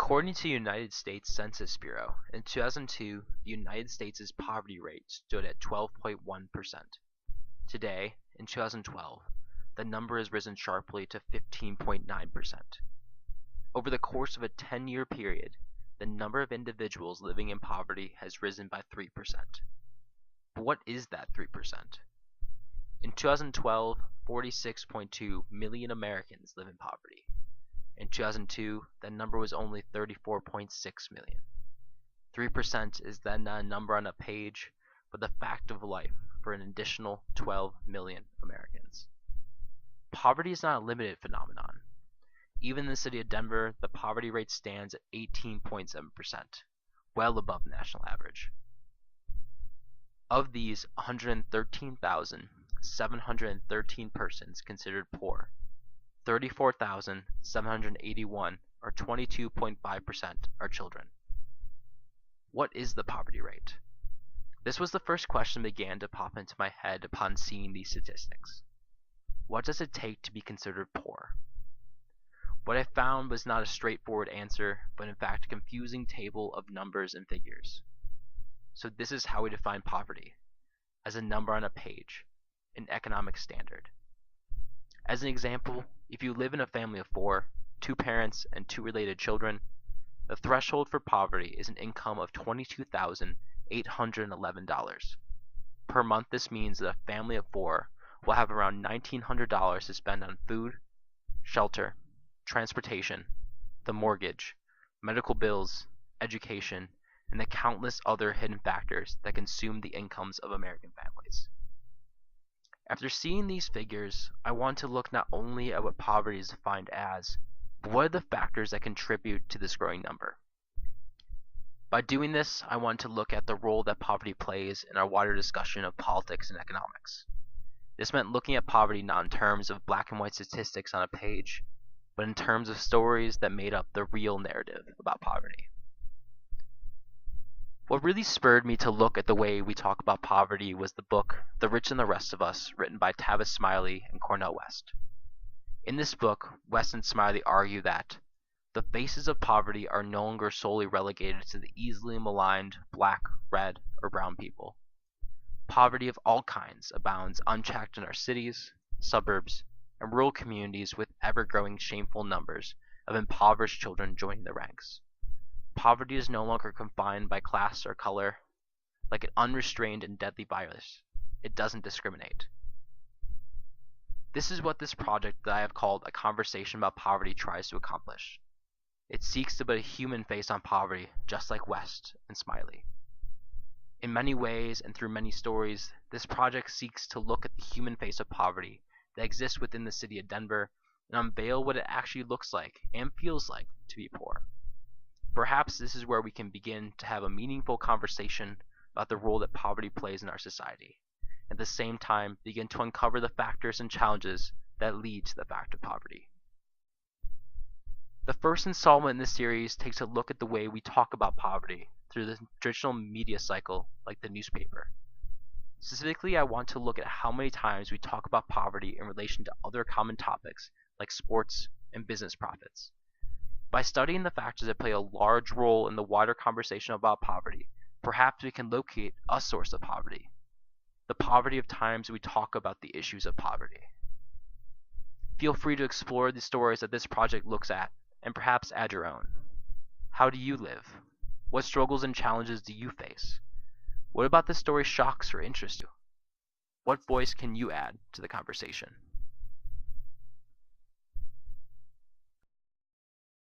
According to the United States Census Bureau, in 2002, the United States' poverty rate stood at 12.1%. Today, in 2012, the number has risen sharply to 15.9%. Over the course of a 10-year period, the number of individuals living in poverty has risen by 3%. But what is that 3%? In 2012, 46.2 million Americans live in poverty. In 2002, that number was only 34.6 million. 3% is then not a number on a page, but the fact of life for an additional 12 million Americans. Poverty is not a limited phenomenon. Even in the city of Denver, the poverty rate stands at 18.7%, well above the national average. Of these, 113,713 persons considered poor, 34,781, or 22.5%, are children. What is the poverty rate? This was the first question that began to pop into my head upon seeing these statistics. What does it take to be considered poor? What I found was not a straightforward answer, but in fact a confusing table of numbers and figures. So this is how we define poverty: as a number on a page, an economic standard. As an example, if you live in a family of 4, 2 parents, and 2 related children, the threshold for poverty is an income of $22,811. Per month, this means that a family of 4 will have around $1,900 to spend on food, shelter, transportation, the mortgage, medical bills, education, and the countless other hidden factors that consume the incomes of American families. After seeing these figures, I want to look not only at what poverty is defined as, but what are the factors that contribute to this growing number. By doing this, I want to look at the role that poverty plays in our wider discussion of politics and economics. This meant looking at poverty not in terms of black and white statistics on a page, but in terms of stories that made up the real narrative about poverty. What really spurred me to look at the way we talk about poverty was the book The Rich and the Rest of Us, written by Tavis Smiley and Cornel West. In this book, West and Smiley argue that the faces of poverty are no longer solely relegated to the easily maligned black, red, or brown people. Poverty of all kinds abounds unchecked in our cities, suburbs, and rural communities, with ever-growing shameful numbers of impoverished children joining the ranks. Poverty is no longer confined by class or color. Like an unrestrained and deadly virus, it doesn't discriminate. This is what this project that I have called A Conversation About Poverty tries to accomplish. It seeks to put a human face on poverty, just like West and Smiley. In many ways and through many stories, this project seeks to look at the human face of poverty that exists within the city of Denver and unveil what it actually looks like and feels like to be poor. Perhaps this is where we can begin to have a meaningful conversation about the role that poverty plays in our society, and at the same time begin to uncover the factors and challenges that lead to the fact of poverty. The first installment in this series takes a look at the way we talk about poverty through the traditional media cycle, like the newspaper. Specifically, I want to look at how many times we talk about poverty in relation to other common topics like sports and business profits. By studying the factors that play a large role in the wider conversation about poverty, perhaps we can locate a source of poverty. The poverty of times we talk about the issues of poverty. Feel free to explore the stories that this project looks at, and perhaps add your own. How do you live? What struggles and challenges do you face? What about this story shocks or interests you? What voice can you add to the conversation?